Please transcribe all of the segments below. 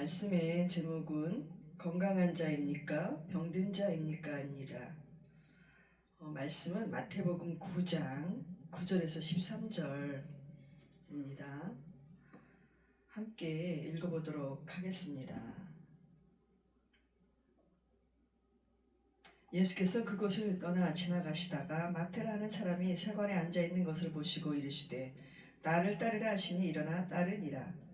말씀의 제목은 건강한 자입니까? 병든 자입니까? 입니다. 말씀은 마태복음 9장 9절에서 13절입니다. 함께 읽어보도록 하겠습니다. 예수께서 그곳을 떠나 지나가시다가 마태라는 사람이 세관에 앉아있는 것을 보시고 이르시되 나를 따르라 하시니 일어나 따르니라.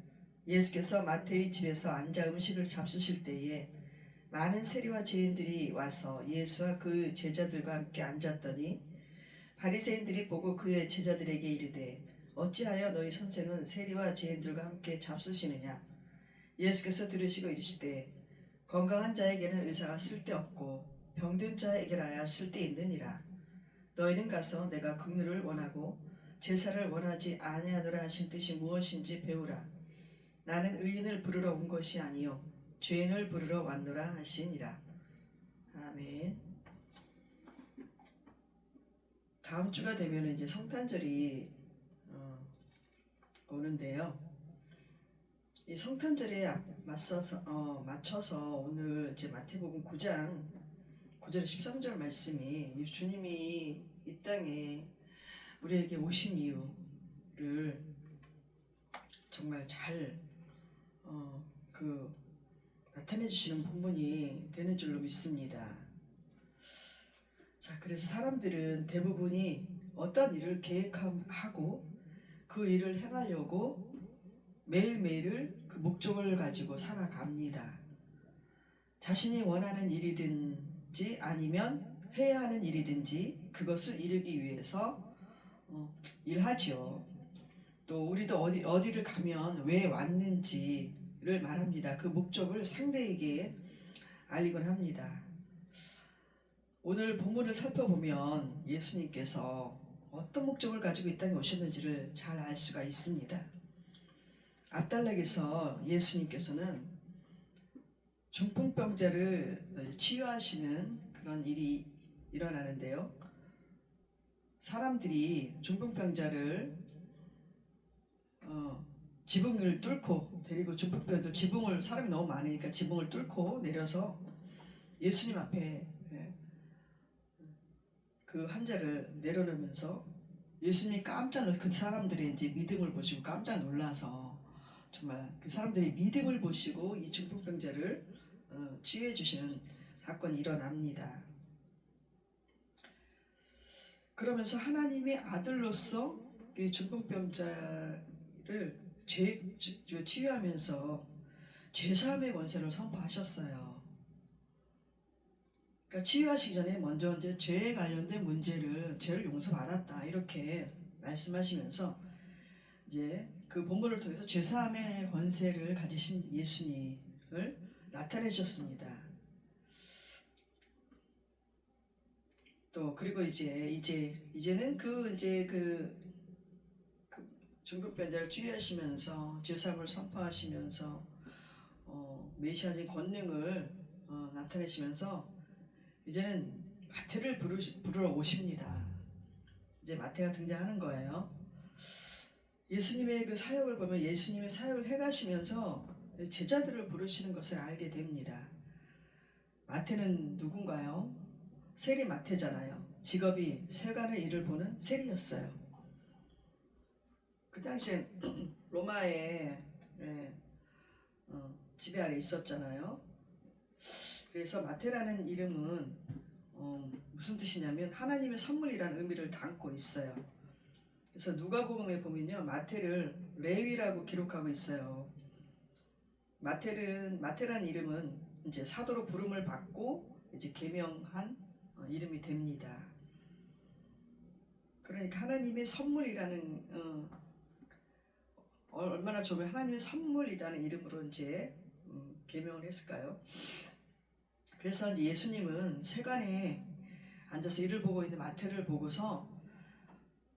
예수께서 마태의 집에서 앉아 음식을 잡수실 때에 많은 세리와 죄인들이 와서 예수와 그 제자들과 함께 앉았더니 바리새인들이 보고 그의 제자들에게 이르되 어찌하여 너희 선생은 세리와 죄인들과 함께 잡수시느냐. 예수께서 들으시고 이르시되 건강한 자에게는 의사가 쓸데없고 병든 자에게라야 쓸데있느니라. 너희는 가서 내가 긍휼을 원하고 제사를 원하지 아니하노라 하신 뜻이 무엇인지 배우라. 나는 의인을 부르러 온 것이 아니요 죄인을 부르러 왔노라 하시니라. 아멘. 다음 주가 되면 이제 성탄절이 오는데요. 이 성탄절에 맞춰서 오늘 이제 마태복음 9장 9절 13절 말씀이 주님이 이 땅에 우리에게 오신 이유를 정말 잘 나타내 주시는 본문이 되는 줄로 믿습니다. 자, 그래서 사람들은 대부분이 어떤 일을 계획하고 그 일을 행하려고 매일매일을 그 목적을 가지고 살아갑니다. 자신이 원하는 일이든지 아니면 해야 하는 일이든지 그것을 이루기 위해서 일하죠. 또 우리도 어디를 가면 왜 왔는지를 말합니다. 그 목적을 상대에게 알리곤 합니다. 오늘 본문을 살펴보면 예수님께서 어떤 목적을 가지고 이 땅에 오셨는지를 잘 알 수가 있습니다. 앞단락에서 예수님께서는 중풍병자를 치유하시는 그런 일이 일어나는데요. 사람들이 중풍병자를 지붕을 뚫고 데리고 중풍병자들 지붕을 사람이 너무 많으니까 지붕을 뚫고 내려서 예수님 앞에 그 환자를 내려놓으면서 예수님이 깜짝 놀라서 그 사람들의 이제 믿음을 보시고 깜짝 놀라서 정말 그 사람들이 믿음을 보시고 이 중풍병자를 치유해 주시는 사건이 일어납니다. 그러면서 하나님의 아들로서 이 중풍병자를 치유하면서 죄사함의 권세를 선포하셨어요. 그러니까 치유하시기 전에 먼저 이제 죄에 관련된 문제를 죄를 용서받았다 이렇게 말씀하시면서 이제 그 본문을 통해서 죄사함의 권세를 가지신 예수님을 나타내셨습니다. 또 그리고 이제는 그 중풍병자를 치유하시면서 죄사함을 선포하시면서 메시아적인 권능을 나타내시면서 이제는 마태를 부르러 오십니다. 이제 마태가 등장하는 거예요. 예수님의 그 사역을 보면 예수님의 사역을 해가시면서 제자들을 부르시는 것을 알게 됩니다. 마태는 누군가요? 세리 마태잖아요. 직업이 세간의 일을 보는 세리였어요. 그 당시에 로마의 지배 아래 있었잖아요. 그래서 마태라는 이름은 무슨 뜻이냐면 하나님의 선물이라는 의미를 담고 있어요. 그래서 누가복음에 보면요, 마태를 레위라고 기록하고 있어요. 마태라는 이름은 이제 사도로 부름을 받고 이제 계명한 이름이 됩니다. 그러니까 하나님의 선물이라는 얼마나 좋으면 하나님의 선물이라는 이름으로 이제 계명을 했을까요? 그래서 이제 예수님은 세간에 앉아서 일을 보고 있는 마태를 보고서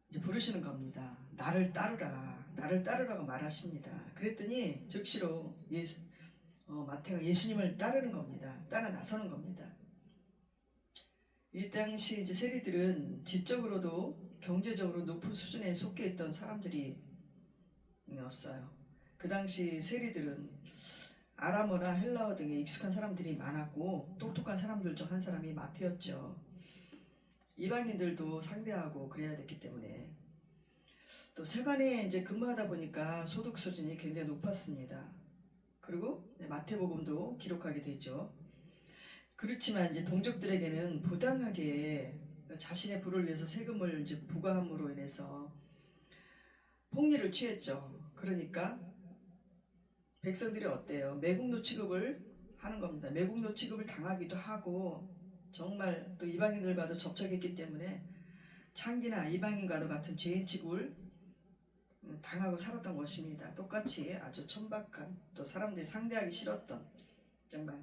이제 부르시는 겁니다. 나를 따르라고 말하십니다. 그랬더니 즉시로 마태가 예수님을 따르는 겁니다. 따라 나서는 겁니다. 이 당시 이제 세리들은 지적으로도 경제적으로 높은 수준에 속해 있던 사람들이었어요. 그 당시 세리들은 아람어나 헬라어 등에 익숙한 사람들이 많았고 똑똑한 사람들 중 한 사람이 마태였죠. 이방인들도 상대하고 그래야 됐기 때문에 또 세관에 이제 근무하다 보니까 소득 수준이 굉장히 높았습니다. 그리고 마태복음도 기록하게 되죠. 그렇지만 이제 동족들에게는 부당하게 자신의 부를 위해서 세금을 이제 부과함으로 인해서 폭리를 취했죠. 그러니까 백성들이 어때요? 매국노 취급을 하는 겁니다. 매국노 취급을 당하기도 하고 정말 또 이방인들과도 접촉했기 때문에 창기나 이방인과도 같은 죄인 취급을 당하고 살았던 것입니다. 똑같이 아주 천박한 또 사람들이 상대하기 싫었던 정말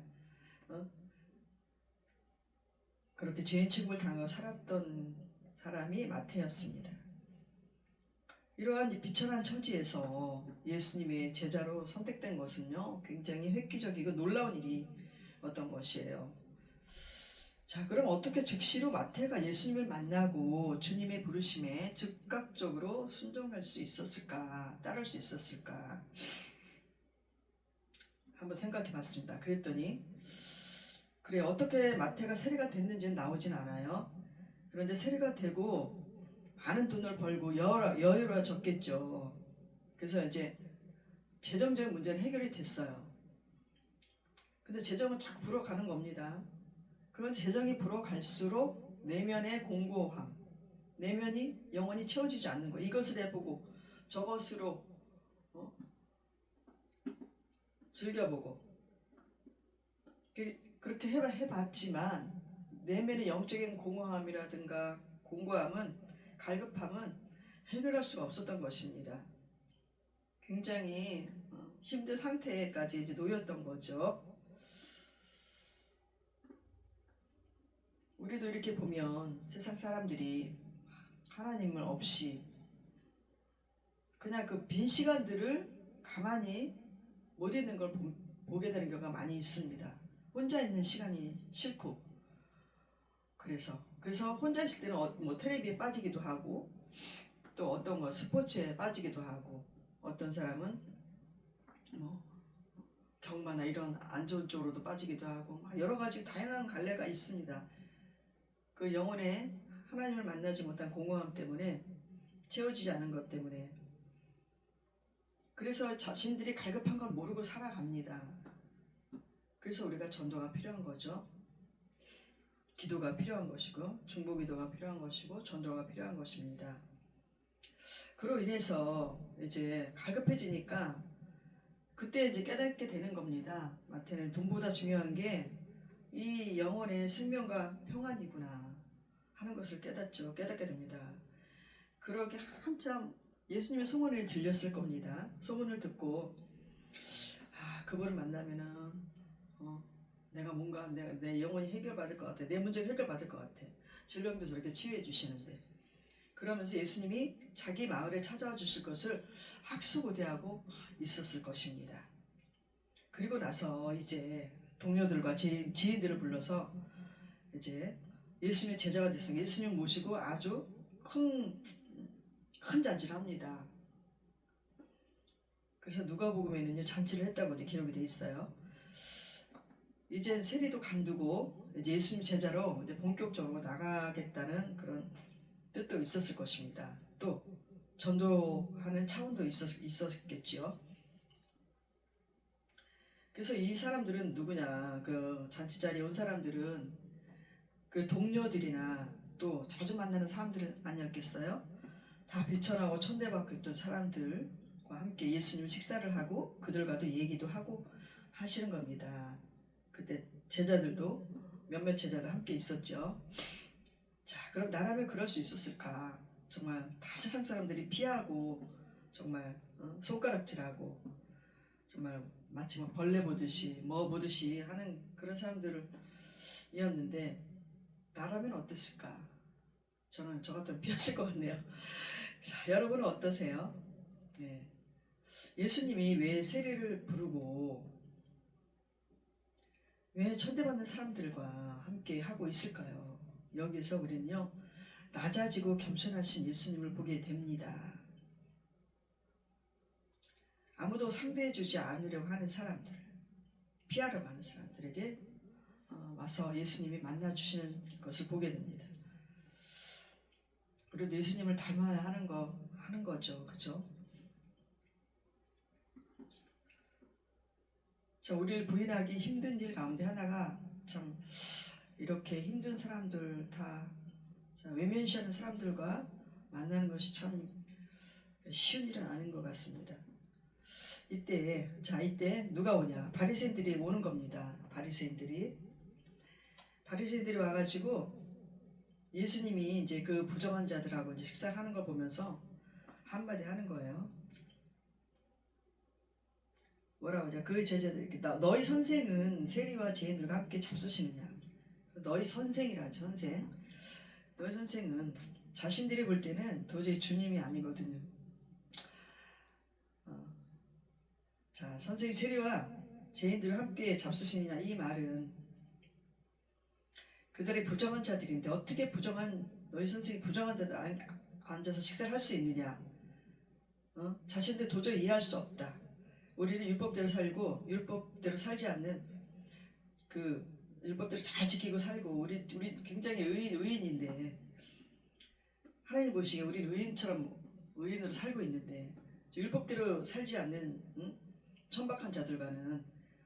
그렇게 죄인 취급을 당하고 살았던 사람이 마태였습니다. 이러한 비천한 처지에서 예수님의 제자로 선택된 것은요 굉장히 획기적이고 놀라운 일이 어떤 것이에요. 자, 그럼 어떻게 즉시로 마태가 예수님을 만나고 주님의 부르심에 즉각적으로 순종할 수 있었을까, 따를 수 있었을까 한번 생각해 봤습니다. 그랬더니 그래, 어떻게 마태가 세리가 됐는지는 나오진 않아요. 그런데 세리가 되고 많은 돈을 벌고 여유로워졌겠죠. 그래서 이제 재정적인 문제는 해결이 됐어요. 근데 재정은 자꾸 불어가는 겁니다. 그런데 재정이 불어갈수록 내면의 공고함, 내면이 영원히 채워지지 않는 거. 이것을 해보고 저것으로 즐겨보고 그렇게 해봤지만 내면의 영적인 공허함이라든가 공고함은 갈급함은 해결할 수가 없었던 것입니다. 굉장히 힘든 상태까지 이제 놓였던 거죠. 우리도 이렇게 보면 세상 사람들이 하나님을 없이 그냥 그 빈 시간들을 가만히 못 있는 걸 보게 되는 경우가 많이 있습니다. 혼자 있는 시간이 싫고 그래서 혼자 있을 때는 뭐 텔레비에 빠지기도 하고 또 어떤 거 스포츠에 빠지기도 하고 어떤 사람은 뭐 경마나 이런 안 좋은 쪽으로도 빠지기도 하고 여러 가지 다양한 갈래가 있습니다. 그 영혼에 하나님을 만나지 못한 공허함 때문에 채워지지 않은 것 때문에 그래서 자신들이 갈급한 걸 모르고 살아갑니다. 그래서 우리가 전도가 필요한 거죠. 기도가 필요한 것이고 중보기도가 필요한 것이고 전도가 필요한 것입니다. 그로 인해서 이제 갈급해지니까 그때 이제 깨닫게 되는 겁니다. 마태는 돈보다 중요한 게 이 영혼의 생명과 평안이구나 하는 것을 깨닫게 됩니다. 그렇게 한참 예수님의 소문을 들렸을 겁니다. 소문을 듣고 그분을 만나면은 내가 뭔가 내 영혼이 해결받을 것 같아. 내 문제가 해결받을 것 같아. 질병도 저렇게 치유해 주시는데 그러면서 예수님이 자기 마을에 찾아와 주실 것을 학수고대하고 있었을 것입니다. 그리고 나서 이제 동료들과 지인들을 불러서 이제 예수님의 제자가 됐으니 예수님 모시고 아주 큰 잔치를 합니다. 그래서 누가복음에는요 잔치를 했다고 이제 기록이 돼 있어요. 이제 세리도 간두고 이제 예수님 제자로 이제 본격적으로 나가겠다는 그런 뜻도 있었을 것입니다. 또 전도하는 차원도 있었겠지요. 그래서 이 사람들은 누구냐? 그 잔치 자리에 온 사람들은 그 동료들이나 또 자주 만나는 사람들 아니었겠어요? 다 비천하고 천대받고 있던 사람들과 함께 예수님 식사를 하고 그들과도 얘기도 하고 하시는 겁니다. 그때 제자들도 몇몇 제자가 함께 있었죠. 자, 그럼 나라면 그럴 수 있었을까? 정말 다 세상 사람들이 피하고 정말 손가락질하고 정말 마치 뭐 벌레 보듯이 뭐 보듯이 하는 그런 사람들이었는데 나라면 어땠을까? 저는 저 같으면 피했을 것 같네요. 자, 여러분은 어떠세요? 네. 예수님이 왜 세리를 부르고 왜 천대받는 사람들과 함께 하고 있을까요? 여기서 우리는요 낮아지고 겸손하신 예수님을 보게 됩니다. 아무도 상대해주지 않으려고 하는 사람들, 피하러 가는 사람들에게 와서 예수님이 만나 주시는 것을 보게 됩니다. 우리도 예수님을 닮아야 하는 거죠, 그렇죠? 자, 우리를 부인하기 힘든 일 가운데 하나가 참 이렇게 힘든 사람들 다 외면시하는 사람들과 만나는 것이 참 쉬운 일은 아닌 것 같습니다. 이때 누가 오냐? 바리새인들이 오는 겁니다. 바리새인들이 와가지고 예수님이 이제 그 부정한 자들하고 이제 식사를 하는 걸 보면서 한마디 하는 거예요. 뭐라고 하냐? 그 제자들에게 너희 선생은 세리와 죄인들과 함께 잡수시느냐? 너희 선생이라지 선생. 너희 선생은 자신들이 볼 때는 도저히 주님이 아니거든요. 자, 선생이 세리와 죄인들과 함께 잡수시느냐? 이 말은 그들이 부정한 자들인데 어떻게 너희 선생이 부정한 자들 앉아서 식사를 할 수 있느냐? 자신들 도저히 이해할 수 없다. 우리는 율법대로 살고 율법대로 살지 않는 그 율법대로 잘 지키고 살고 우리 굉장히 의인인데 하나님 보시기에 우리는 의인으로 살고 있는데 율법대로 살지 않는 천박한 자들과는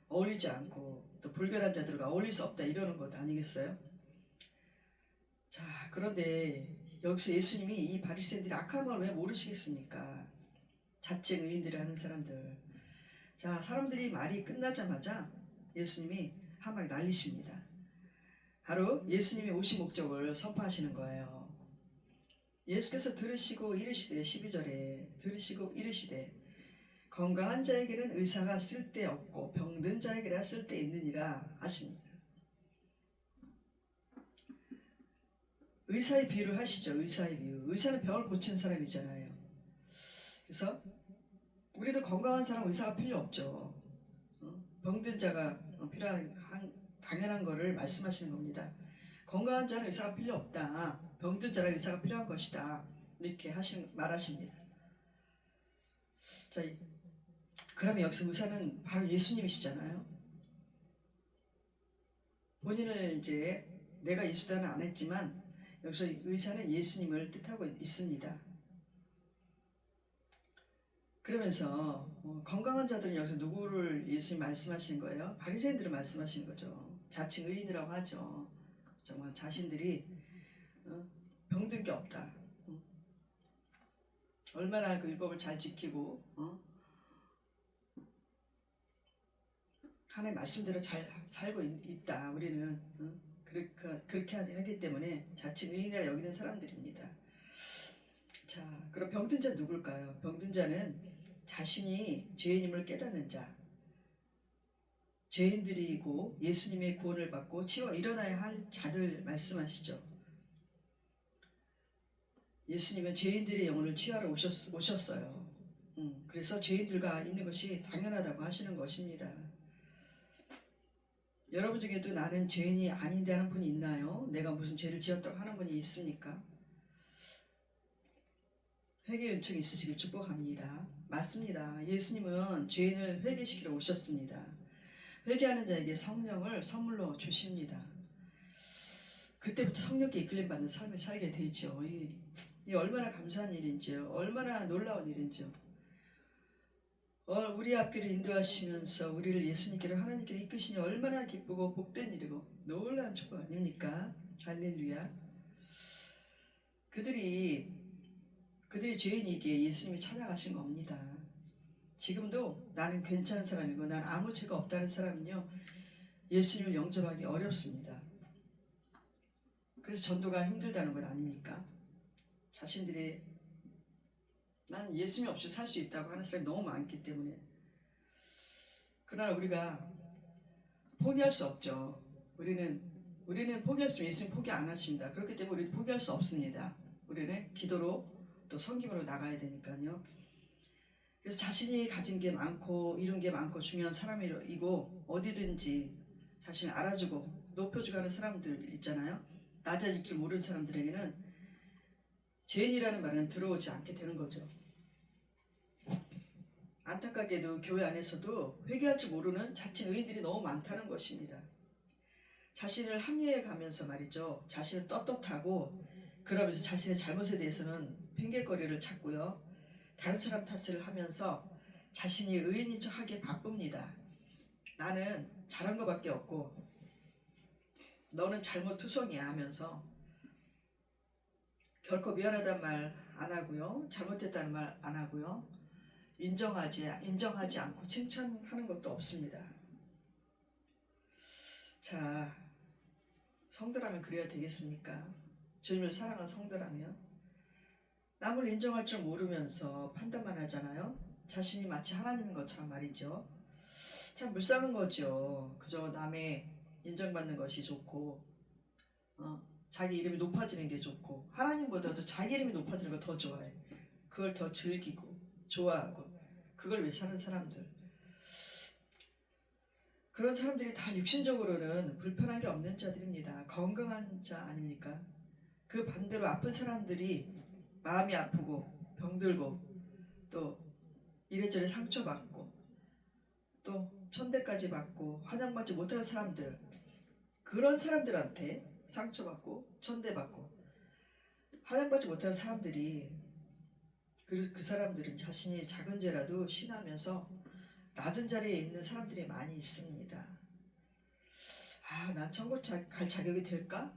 어울리지 않고 또 불결한 자들과 어울릴 수 없다 이러는 것 아니겠어요? 자, 그런데 여기서 예수님이 이 바리새인들이 악한 걸 왜 모르시겠습니까? 자칭 의인들이 하는 사람들. 자, 사람들이 말이 끝나자마자 예수님이 한마디 날리십니다. 바로 예수님이 오신 목적을 선포하시는 거예요. 예수께서 들으시고 이르시되 12절에 들으시고 이르시되 건강한 자에게는 의사가 쓸데없고 병든 자에게라 쓸데있느니라 하십니다. 의사의 비유를 하시죠. 의사의 비유. 의사는 병을 고치는 사람이잖아요. 그래서 우리도 건강한 사람 의사가 필요 없죠. 병든 자가 필요한 당연한 것을 말씀하시는 겁니다. 건강한 자는 의사가 필요 없다. 병든 자라 의사가 필요한 것이다. 이렇게 말하십니다. 자, 그러면 여기서 의사는 바로 예수님이시잖아요. 본인을 이제 내가 예수다는 안 했지만 여기서 의사는 예수님을 뜻하고 있습니다. 그러면서 건강한 자들은 여기서 누구를 예수님 말씀하시는 거예요? 바리새인들을 말씀하시는 거죠. 자칭 의인이라고 하죠. 정말 자신들이 병든 게 없다. 얼마나 그 율법을 잘 지키고 하나님의 말씀대로 잘 살고 있다. 우리는 그렇게 하기 때문에 자칭 의인이라 여기는 사람들입니다. 자, 그럼 병든 자 누굴까요? 병든 자는 자신이 죄인임을 깨닫는 자, 죄인들이고 예수님의 구원을 받고 치워 일어나야 할 자들 말씀하시죠. 예수님은 죄인들의 영혼을 치유하러 오셨어요. 그래서 죄인들과 있는 것이 당연하다고 하시는 것입니다. 여러분 중에도 나는 죄인이 아닌데 하는 분이 있나요? 내가 무슨 죄를 지었다고 하는 분이 있습니까? 회개 요청이 있으시길 축복합니다. 맞습니다. 예수님은 죄인을 회개시키러 오셨습니다. 회개하는 자에게 성령을 선물로 주십니다. 그때부터 성령께 이끌림 받는 삶을 살게 되죠. 이 얼마나 감사한 일인지요. 얼마나 놀라운 일인지요. 우리 앞길을 인도하시면서 우리를 예수님께로 하나님께로 이끄시니 얼마나 기쁘고 복된 일이고 놀라운 축복 아닙니까? 할렐루야. 그들이 죄인이기에 예수님이 찾아가신 겁니다. 지금도 나는 괜찮은 사람이고 난 아무 죄가 없다는 사람은요 예수님을 영접하기 어렵습니다. 그래서 전도가 힘들다는 것 아닙니까? 자신들이 난 예수님 없이 살 수 있다고 하는 사람이 너무 많기 때문에. 그러나 우리가 포기할 수 없죠. 우리는 포기할 수 있으면 예수님 포기 안 하십니다. 그렇기 때문에 우리는 포기할 수 없습니다. 우리는 기도로 또 섬김으로 나가야 되니까요. 그래서 자신이 가진 게 많고 이룬 게 많고 중요한 사람이고 어디든지 자신을 알아주고 높여주고 하는 사람들 있잖아요. 낮아질 줄 모르는 사람들에게는 죄인이라는 말은 들어오지 않게 되는 거죠. 안타깝게도 교회 안에서도 회개할 줄 모르는 자칭 의인들이 너무 많다는 것입니다. 자신을 합리해 가면서 말이죠. 자신을 떳떳하고 그러면서 자신의 잘못에 대해서는 핑계거리를 찾고요. 다른 사람 탓을 하면서 자신이 의인인 척하기에 바쁩니다. 나는 잘한 것밖에 없고 너는 잘못투성이야 하면서 결코 미안하다는 말 안 하고요. 잘못했다는 말 안 하고요. 인정하지 않고 칭찬하는 것도 없습니다. 자, 성도라면 그래야 되겠습니까? 주님을 사랑한 성도라면 남을 인정할 줄 모르면서 판단만 하잖아요. 자신이 마치 하나님인 것처럼 말이죠. 참 불쌍한 거죠. 그저 남의 인정받는 것이 좋고 자기 이름이 높아지는 게 좋고 하나님보다도 자기 이름이 높아지는 거 더 좋아해. 그걸 더 즐기고 좋아하고 그걸 위해 사는 사람들. 그런 사람들이 다 육신적으로는 불편한 게 없는 자들입니다. 건강한 자 아닙니까? 그 반대로 아픈 사람들이 마음이 아프고 병들고 또 이래저래 상처받고 또 천대까지 받고 환영받지 못하는 사람들, 그런 사람들한테 상처받고 천대받고 환영받지 못하는 사람들이 그 사람들은 자신이 작은 죄라도 신하면서 낮은 자리에 있는 사람들이 많이 있습니다. 난 천국 갈 자격이 될까?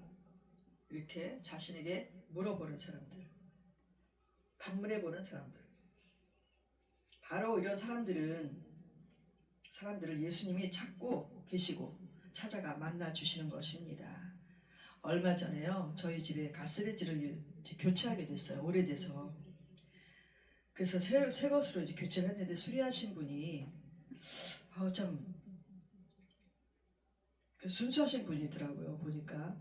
이렇게 자신에게 물어보는 사람들, 반문해보는 사람들. 바로 이런 사람들을 예수님이 찾고 계시고 찾아가 만나 주시는 것입니다. 얼마 전에요, 저희 집에 가스레인지를 교체하게 됐어요. 오래돼서. 그래서 새 것으로 이제 교체를 했는데 수리하신 분이 참 순수하신 분이더라고요. 보니까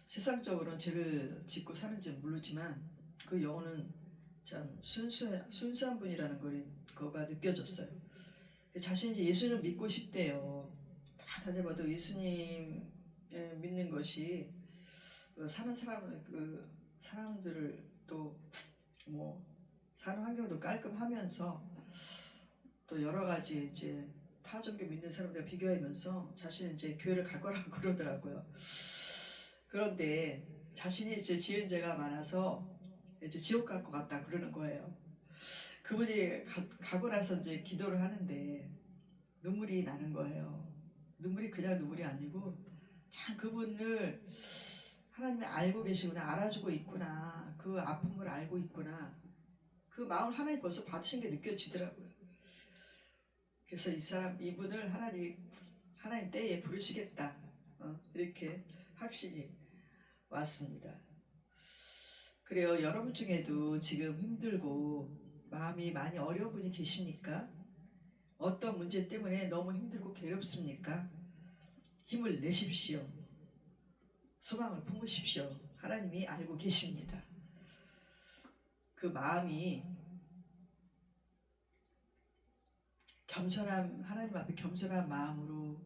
세상적으로는 죄를 짓고 사는지 모르지만 그 영혼은 참 순수한 분이라는 거가 느껴졌어요. 자신이 예수님을 믿고 싶대요. 다 다녀봐도 예수님 믿는 것이 사는 사람들을 또 뭐 사는 환경도 깔끔하면서 또 여러 가지 이제 타 종교 믿는 사람들과 비교하면서 자신은 이제 교회를 갈 거라고 그러더라고요. 그런데 자신이 이제 지은 죄가 많아서 이제 지옥 갈 것 같다 그러는 거예요. 그분이 가고 나서 이제 기도를 하는데 눈물이 나는 거예요. 눈물이 그냥 눈물이 아니고 참 그분을 하나님이 알고 계시구나, 알아주고 있구나, 그 아픔을 알고 있구나, 그 마음을 하나님 벌써 받으신 게 느껴지더라고요. 그래서 이분을 하나님 때에 부르시겠다, 이렇게 확신이 왔습니다. 그래요. 여러분 중에도 지금 힘들고 마음이 많이 어려운 분이 계십니까? 어떤 문제 때문에 너무 힘들고 괴롭습니까? 힘을 내십시오. 소망을 품으십시오. 하나님이 알고 계십니다. 그 마음이 하나님 앞에 겸손한 마음으로,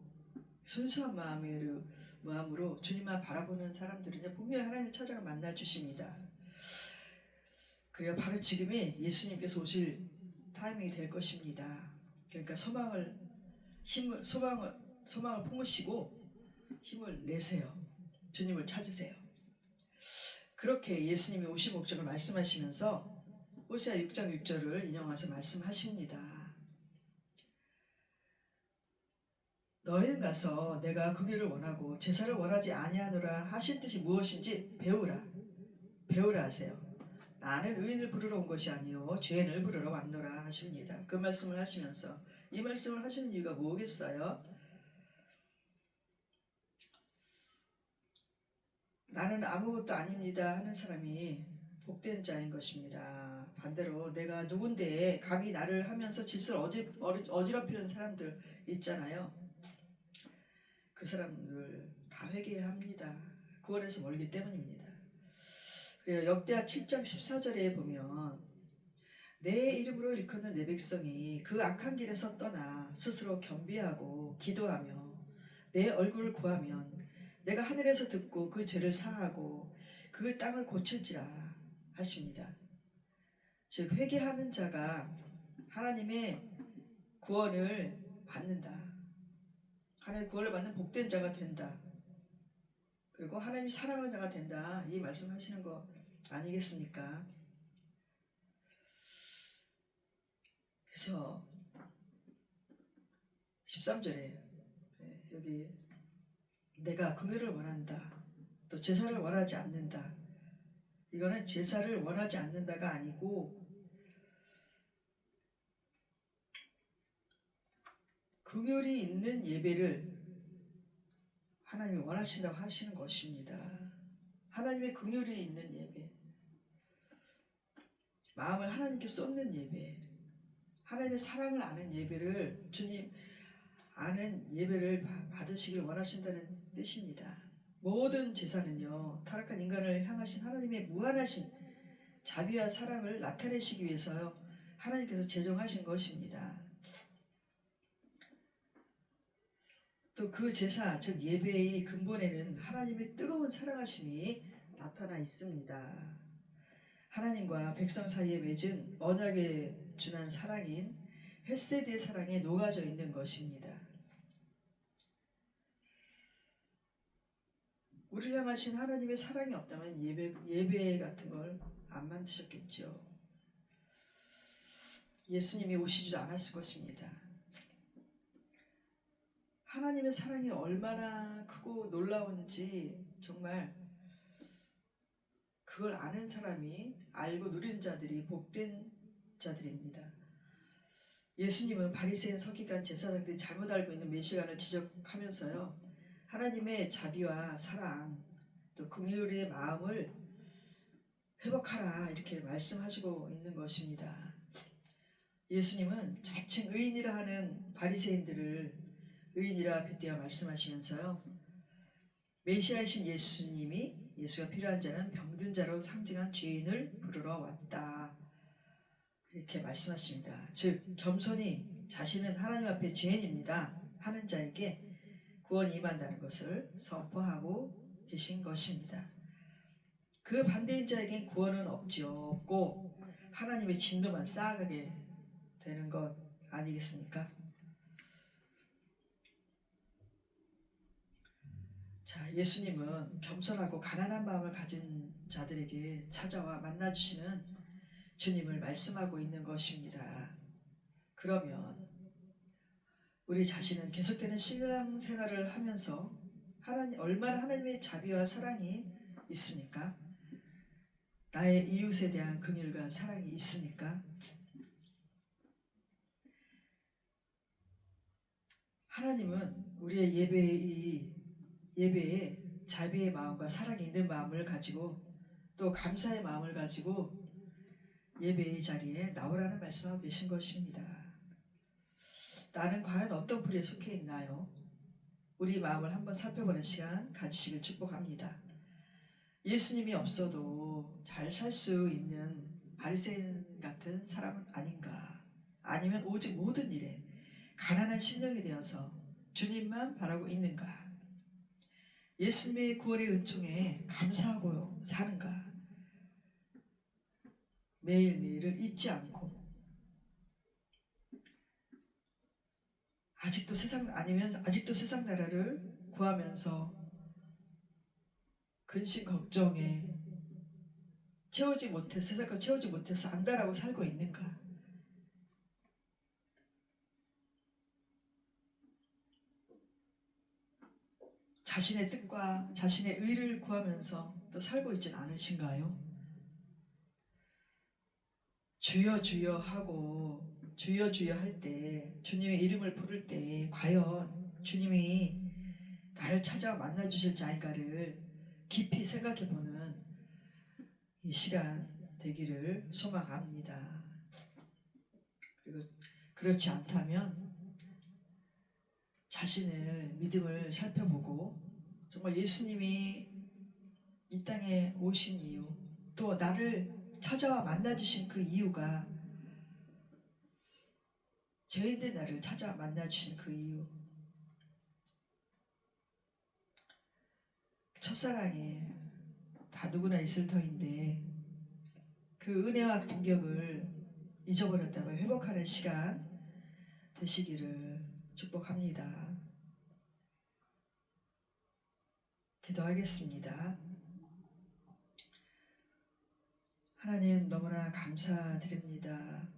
순수한 마음으로 주님만 바라보는 사람들은 분명히 하나님이 찾아가 만나 주십니다. 그래요. 바로 지금이 예수님께서 오실 타이밍이 될 것입니다. 그러니까 소망을 품으시고 힘을 내세요. 주님을 찾으세요. 그렇게 예수님이 오신 목적을 말씀하시면서 호세아 6장 6절을 인용해서 말씀하십니다. 너희는 가서 내가 긍휼을 원하고 제사를 원하지 아니하노라 하신 뜻이 무엇인지 배우라 하세요. 나는 의인을 부르러 온 것이 아니요 죄인을 부르러 왔노라 하십니다. 그 말씀을 하시면서 이 말씀을 하시는 이유가 뭐겠어요? 나는 아무것도 아닙니다 하는 사람이 복된 자인 것입니다. 반대로 내가 누군데 감히 나를 하면서 짓을 어지럽히는 사람들 있잖아요. 그 사람들 다 회개해야 합니다. 구원에서 멀기 때문입니다. 그래요. 역대하 7장 14절에 보면 내 이름으로 일컫는 내 백성이 그 악한 길에서 떠나 스스로 겸비하고 기도하며 내 얼굴을 구하면 내가 하늘에서 듣고 그 죄를 사하고 그 땅을 고칠지라 하십니다. 즉 회개하는 자가 하나님의 구원을 받는다. 하나님의 구원을 받는 복된 자가 된다. 그리고 하나님이 사랑하는 자가 된다. 이 말씀하시는 거 아니겠습니까? 그래서 13절에 여기 내가 긍휼을 원한다. 또 제사를 원하지 않는다. 이거는 제사를 원하지 않는다가 아니고 긍휼이 있는 예배를 하나님이 원하신다고 하시는 것입니다. 하나님의 긍휼이 있는 예배, 마음을 하나님께 쏟는 예배, 하나님의 사랑을 아는 예배를 주님 아는 예배를 받으시길 원하신다는 뜻입니다. 모든 제사는요, 타락한 인간을 향하신 하나님의 무한하신 자비와 사랑을 나타내시기 위해서요, 하나님께서 제정하신 것입니다. 또 그 제사, 즉 예배의 근본에는 하나님의 뜨거운 사랑하심이 나타나 있습니다. 하나님과 백성 사이에 맺은 언약에 준한 사랑인 헤세드의 사랑에 녹아져 있는 것입니다. 우리를 향하신 하나님의 사랑이 없다면 예배 같은 걸 안 만드셨겠죠. 예수님이 오시지도 않았을 것입니다. 하나님의 사랑이 얼마나 크고 놀라운지 정말 그걸 아는 사람이 알고 누리는 자들이 복된 자들입니다. 예수님은 바리새인 서기관 제사장들이 잘못 알고 있는 메시아를 지적하면서요, 하나님의 자비와 사랑 또 긍휼의 마음을 회복하라 이렇게 말씀하시고 있는 것입니다. 예수님은 자칭 의인이라 하는 바리새인들을 의인이라 빗대어 말씀하시면서요, 메시아이신 예수가 필요한 자는 병든 자로 상징한 죄인을 부르러 왔다 이렇게 말씀하십니다. 즉 겸손히 자신은 하나님 앞에 죄인입니다 하는 자에게 구원이 임한다는 것을 선포하고 계신 것입니다. 그 반대인 자에겐 구원은 없고 하나님의 진노만 쌓아가게 되는 것 아니겠습니까? 자, 예수님은 겸손하고 가난한 마음을 가진 자들에게 찾아와 만나주시는 주님을 말씀하고 있는 것입니다. 그러면 우리 자신은 계속되는 신앙생활을 하면서 얼마나 하나님의 자비와 사랑이 있습니까? 나의 이웃에 대한 긍휼과 사랑이 있습니까? 하나님은 우리의 예배에 자비의 마음과 사랑이 있는 마음을 가지고 또 감사의 마음을 가지고 예배의 자리에 나오라는 말씀하고 계신 것입니다. 나는 과연 어떤 부류에 속해 있나요? 우리 마음을 한번 살펴보는 시간 가지시길 축복합니다. 예수님이 없어도 잘 살 수 있는 바리새인 같은 사람은 아닌가? 아니면 오직 모든 일에 가난한 심령이 되어서 주님만 바라고 있는가? 예수님의 구원의 은총에 감사하고 사는가? 매일매일을 잊지 않고 아직도 세상 나라를 구하면서 근심 걱정에 세상 것 채우지 못해서 안달하고 살고 있는가? 자신의 뜻과 자신의 의를 구하면서 또 살고 있진 않으신가요? 주여 주여 하고 주여 주여 할 때, 주님의 이름을 부를 때 과연 주님이 나를 찾아와 만나주실 자인가를 깊이 생각해보는 이 시간 되기를 소망합니다. 그리고 그렇지 않다면 자신의 믿음을 살펴보고 정말 예수님이 이 땅에 오신 이유, 또 나를 찾아와 만나주신 그 이유가, 죄인된 나를 찾아와 만나주신 그 이유, 첫사랑에 다 누구나 있을 터인데 그 은혜와 감격을 잊어버렸다면 회복하는 시간 되시기를 축복합니다. 기도하겠습니다. 하나님 너무나 감사드립니다.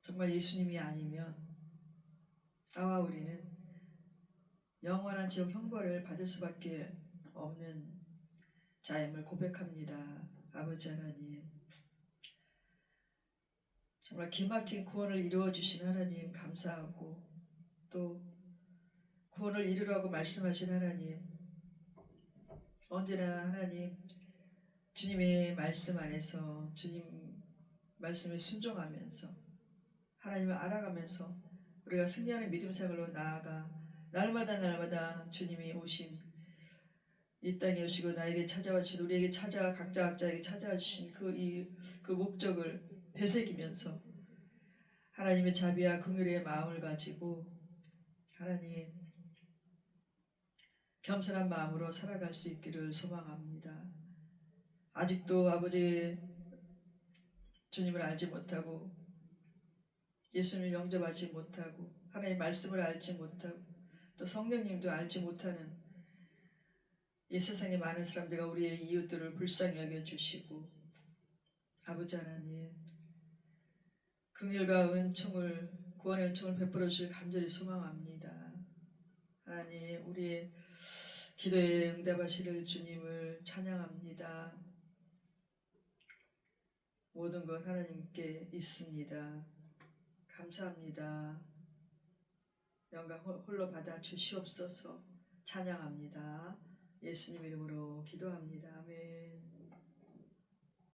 정말 예수님이 아니면 나와 우리는 영원한 지옥 형벌을 받을 수밖에 없는 자임을 고백합니다. 아버지 하나님, 정말 기막힌 구원을 이루어 주신 하나님 감사하고, 또 구원을 이루라고 말씀하신 하나님, 언제나 하나님 주님의 말씀 안에서 주님 말씀에 순종하면서 하나님을 알아가면서 우리가 승리하는 믿음 생활로 나아가 날마다 주님이 오신 이 땅에 오시고 나에게 찾아와 주신, 우리에게 찾아 각자에게 찾아와 주신 그 목적을 되새기면서 하나님의 자비와 긍휼의 마음을 가지고 하나님 겸손한 마음으로 살아갈 수 있기를 소망합니다. 아직도 아버지 주님을 알지 못하고 예수님을 영접하지 못하고 하나님의 말씀을 알지 못하고 또 성령님도 알지 못하는 이 세상의 많은 사람들과 우리의 이웃들을 불쌍히 여겨주시고 아버지 하나님 긍휼과 은총을, 구원의 은총을 베풀어 주실 간절히 소망합니다. 하나님 우리의 기도에 응답하시를 주님을 찬양합니다. 모든 것 하나님께 있습니다. 감사합니다. 영광 홀로 받아 주시옵소서. 찬양합니다. 예수님 이름으로 기도합니다. 아멘.